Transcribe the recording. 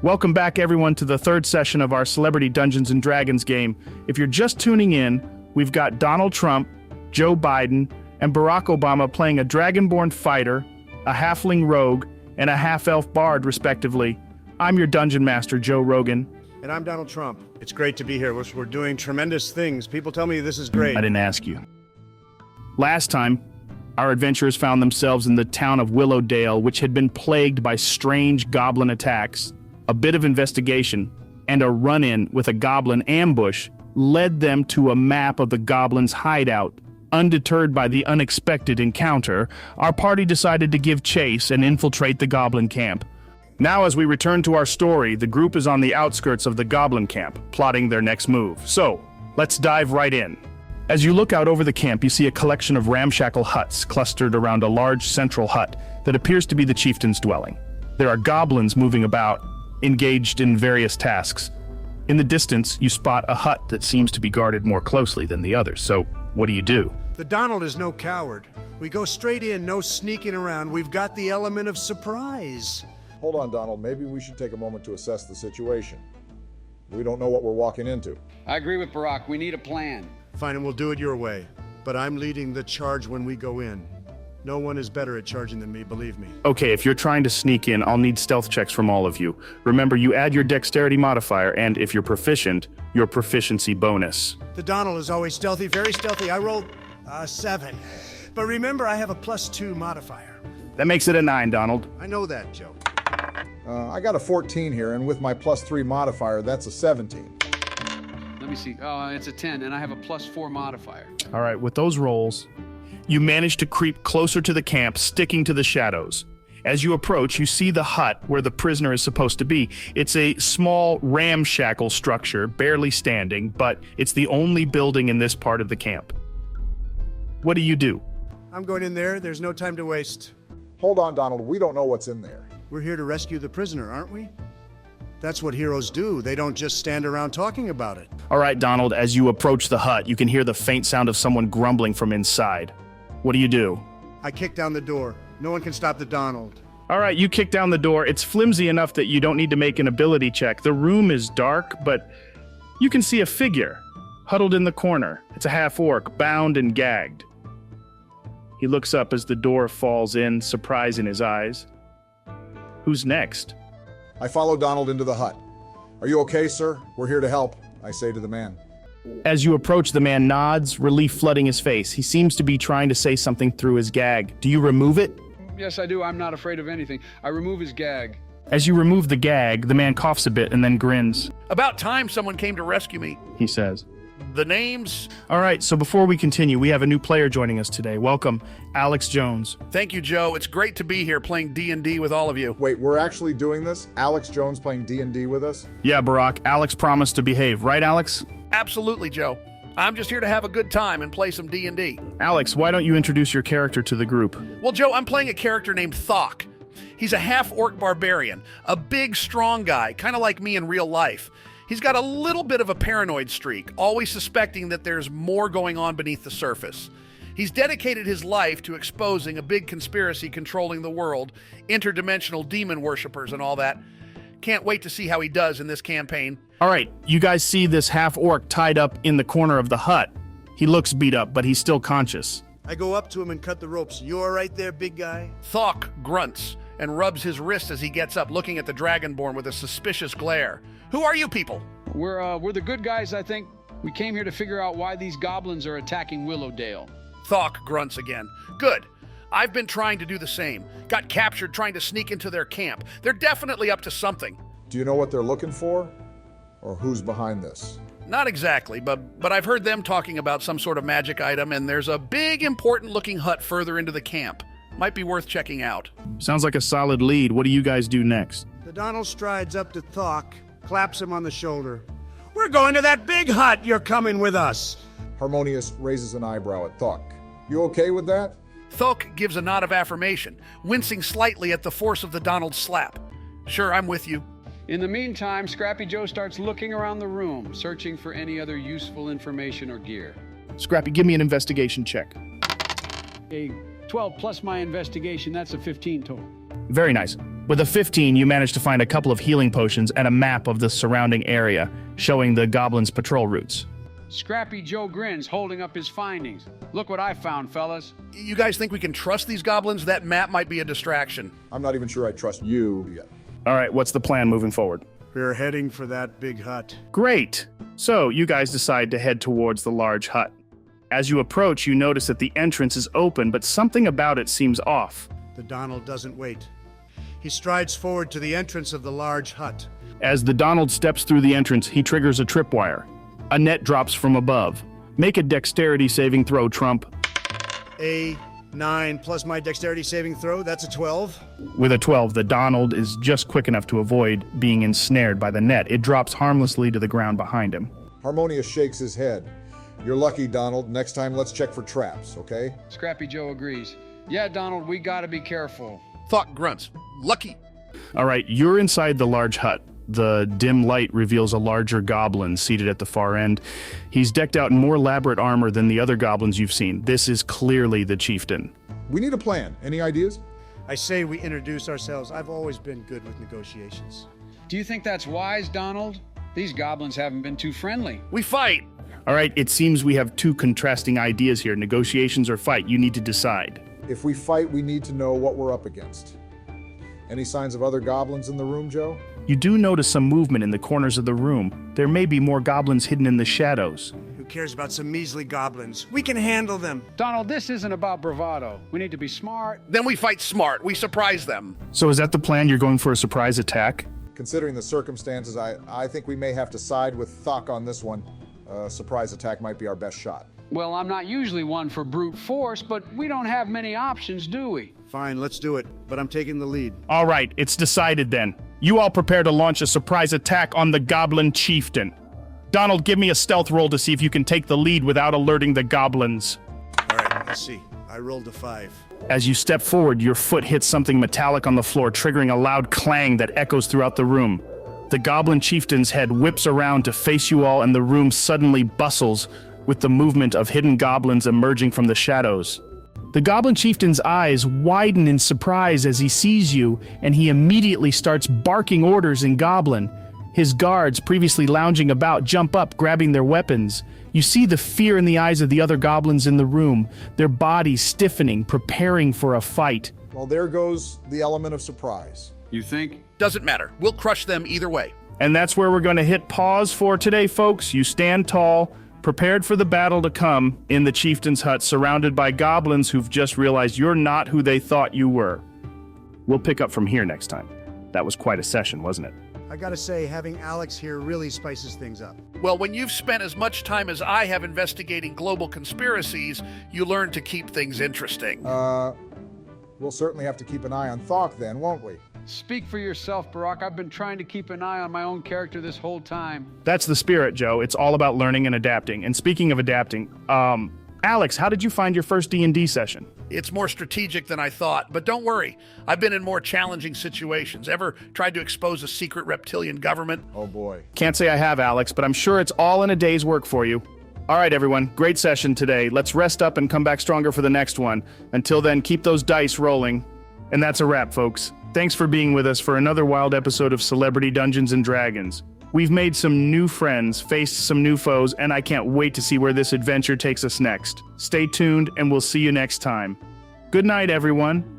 Welcome back, everyone, to the third session of our Celebrity Dungeons & Dragons game. If you're just tuning in, we've got Donald Trump, Joe Biden, and Barack Obama playing a dragonborn fighter, a halfling rogue, and a half-elf bard, respectively. I'm your Dungeon Master, Joe Rogan. And I'm Donald Trump. It's great to be here. We're doing tremendous things. People tell me this is great. I didn't ask you. Last time, our adventurers found themselves in the town of Willowdale, which had been plagued by strange goblin attacks. A bit of investigation and a run-in with a goblin ambush led them to a map of the goblin's hideout. Undeterred by the unexpected encounter, our party decided to give chase and infiltrate the goblin camp. Now, as we return to our story, the group is on the outskirts of the goblin camp, plotting their next move. So, let's dive right in. As you look out over the camp, you see a collection of ramshackle huts clustered around a large central hut that appears to be the chieftain's dwelling. There are goblins moving about, engaged in various tasks. In the distance, you spot a hut that seems to be guarded more closely than the others. So, what do? The Donald is no coward. We go straight in, no sneaking around. We've got the element of surprise. Hold on, Donald. Maybe we should take a moment to assess the situation. We don't know what we're walking into. I agree with Barack. We need a plan. Fine, and we'll do it your way. But I'm leading the charge when we go in. No one is better at charging than me, believe me. Okay, if you're trying to sneak in, I'll need stealth checks from all of you. Remember, you add your dexterity modifier, and if you're proficient, your proficiency bonus. The Donald is always stealthy, very stealthy. I rolled 7. But remember, I have a +2 modifier. That makes it a 9, Donald. I know that, Joe. I got a 14 here, and with my +3 modifier, that's a 17. Let me see. Oh, it's a 10, and I have a +4 modifier. All right, with those rolls, you manage to creep closer to the camp, sticking to the shadows. As you approach, you see the hut where the prisoner is supposed to be. It's a small ramshackle structure, barely standing, but it's the only building in this part of the camp. What do? I'm going in there. There's no time to waste. Hold on, Donald. We don't know what's in there. We're here to rescue the prisoner, aren't we? That's what heroes do. They don't just stand around talking about it. All right, Donald, as you approach the hut, you can hear the faint sound of someone grumbling from inside. What do? I kick down the door. No one can stop the Donald. All right, you kick down the door. It's flimsy enough that you don't need to make an ability check. The room is dark, but you can see a figure huddled in the corner. It's a half-orc, bound and gagged. He looks up as the door falls in, surprise in his eyes. Who's next? I follow Donald into the hut. Are you okay, sir? We're here to help, I say to the man. As you approach, the man nods, relief flooding his face. He seems to be trying to say something through his gag. Do you remove it? Yes, I do. I'm not afraid of anything. I remove his gag. As you remove the gag, the man coughs a bit and then grins. About time someone came to rescue me. He says. The names? All right, so before we continue, we have a new player joining us today. Welcome, Alex Jones. Thank you, Joe. It's great to be here playing D&D with all of you. Wait, we're actually doing this? Alex Jones playing D&D with us? Yeah, Barack, Alex promised to behave. Right, Alex? Absolutely, Joe. I'm just here to have a good time and play some D&D. Alex, why don't you introduce your character to the group? Well, Joe, I'm playing a character named Thokk. He's a half-orc barbarian, a big, strong guy, kind of like me in real life. He's got a little bit of a paranoid streak, always suspecting that there's more going on beneath the surface. He's dedicated his life to exposing a big conspiracy controlling the world, interdimensional demon worshippers and all that. Can't wait to see how he does in this campaign. All right, you guys see this half-orc tied up in the corner of the hut. He looks beat up, but he's still conscious. I go up to him and cut the ropes. You all right there, big guy? Thokk grunts and rubs his wrist as he gets up, looking at the dragonborn with a suspicious glare. Who are you people? We're the good guys, I think. We came here to figure out why these goblins are attacking Willowdale. Thokk grunts again. Good. I've been trying to do the same. Got captured trying to sneak into their camp. They're definitely up to something. Do you know what they're looking for? Or who's behind this? Not exactly, but I've heard them talking about some sort of magic item, and there's a big, important-looking hut further into the camp. Might be worth checking out. Sounds like a solid lead. What do you guys do next? The Donald strides up to Thokk, claps him on the shoulder. We're going to that big hut. You're coming with us. Harmonious raises an eyebrow at Thokk. You okay with that? Thokk gives a nod of affirmation, wincing slightly at the force of the Donald's slap. Sure, I'm with you. In the meantime, Scrappy Joe starts looking around the room, searching for any other useful information or gear. Scrappy, give me an investigation check. A 12 plus my investigation, that's a 15 total. Very nice. With a 15, you manage to find a couple of healing potions and a map of the surrounding area, showing the goblins' patrol routes. Scrappy Joe grins, holding up his findings. Look what I found, fellas. You guys think we can trust these goblins? That map might be a distraction. I'm not even sure I trust you yet. All right, what's the plan moving forward? We're heading for that big hut. Great! So, you guys decide to head towards the large hut. As you approach, you notice that the entrance is open, but something about it seems off. The Donald doesn't wait. He strides forward to the entrance of the large hut. As the Donald steps through the entrance, he triggers a tripwire. A net drops from above. Make a dexterity saving throw, Trump. A 9 plus my dexterity saving throw, that's a 12. With a 12, the Donald is just quick enough to avoid being ensnared by the net. It drops harmlessly to the ground behind him. Harmonious shakes his head. You're lucky, Donald. Next time, let's check for traps, okay? Scrappy Joe agrees. Yeah, Donald, we gotta be careful. Thokk grunts. Lucky. All right, you're inside the large hut. The dim light reveals a larger goblin seated at the far end. He's decked out in more elaborate armor than the other goblins you've seen. This is clearly the chieftain. We need a plan. Any ideas? I say we introduce ourselves. I've always been good with negotiations. Do you think that's wise, Donald? These goblins haven't been too friendly. We fight. All right, it seems we have two contrasting ideas here, negotiations or fight. You need to decide. If we fight, we need to know what we're up against. Any signs of other goblins in the room, Joe? You do notice some movement in the corners of the room. There may be more goblins hidden in the shadows. Who cares about some measly goblins? We can handle them. Donald, this isn't about bravado. We need to be smart. Then we fight smart. We surprise them. So is that the plan? You're going for a surprise attack? Considering the circumstances, I think we may have to side with Thokk on this one. Surprise attack might be our best shot. Well, I'm not usually one for brute force, but we don't have many options, do we? Fine, let's do it. But I'm taking the lead. All right, it's decided then. You all prepare to launch a surprise attack on the goblin chieftain. Donald, give me a stealth roll to see if you can take the lead without alerting the goblins. All right, let's see. I rolled a 5. As you step forward, your foot hits something metallic on the floor, triggering a loud clang that echoes throughout the room. The goblin chieftain's head whips around to face you all, and the room suddenly bustles with the movement of hidden goblins emerging from the shadows. The goblin chieftain's eyes widen in surprise as he sees you, and he immediately starts barking orders in Goblin. His guards, previously lounging about, jump up, grabbing their weapons. You see the fear in the eyes of the other goblins in the room, their bodies stiffening, preparing for a fight. Well, there goes the element of surprise. You think? Doesn't matter. We'll crush them either way. And that's where we're going to hit pause for today, folks. You stand tall, prepared for the battle to come in the chieftain's hut, surrounded by goblins who've just realized you're not who they thought you were. We'll pick up from here next time. That was quite a session, wasn't it? I gotta say, having Alex here really spices things up. Well, when you've spent as much time as I have investigating global conspiracies, you learn to keep things interesting. We'll certainly have to keep an eye on Thokk then, won't we? Speak for yourself, Barack. I've been trying to keep an eye on my own character this whole time. That's the spirit, Joe. It's all about learning and adapting. And speaking of adapting, Alex, how did you find your first D&D session? It's more strategic than I thought, but don't worry. I've been in more challenging situations. Ever tried to expose a secret reptilian government? Oh boy. Can't say I have, Alex, but I'm sure it's all in a day's work for you. All right, everyone. Great session today. Let's rest up and come back stronger for the next one. Until then, keep those dice rolling. And that's a wrap, folks. Thanks for being with us for another wild episode of Celebrity Dungeons & Dragons. We've made some new friends, faced some new foes, and I can't wait to see where this adventure takes us next. Stay tuned, and we'll see you next time. Good night, everyone.